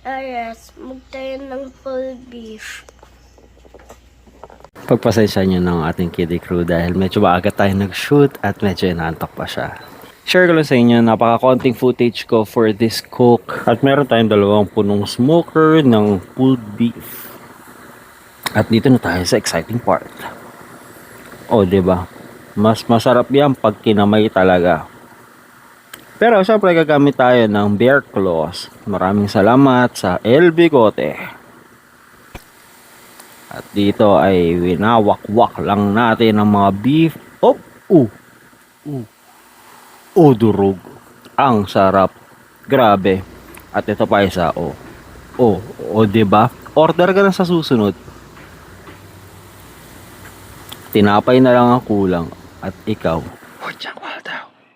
Yes, magtayo ng full beef. Pagpasensya nyo ng ating kiddie crew dahil medyo maaga tayo nag-shoot at medyo inaantok pa siya. Share ko lang sa inyo, napaka-konting footage ko for this cook. At meron tayong dalawang punong smoker ng pulled beef. At dito na tayo sa exciting part. O, diba? Mas masarap yan pag kinamay talaga. Pero syempre gagamit tayo ng bear claws. Maraming salamat sa El Bigote. At dito ay winawakwak lang natin ang mga beef. Oh, durog. Ang sarap. Grabe. At ito pa isa, diba? Order ka na sa susunod. Tinapay na lang ang kulang. At ikaw,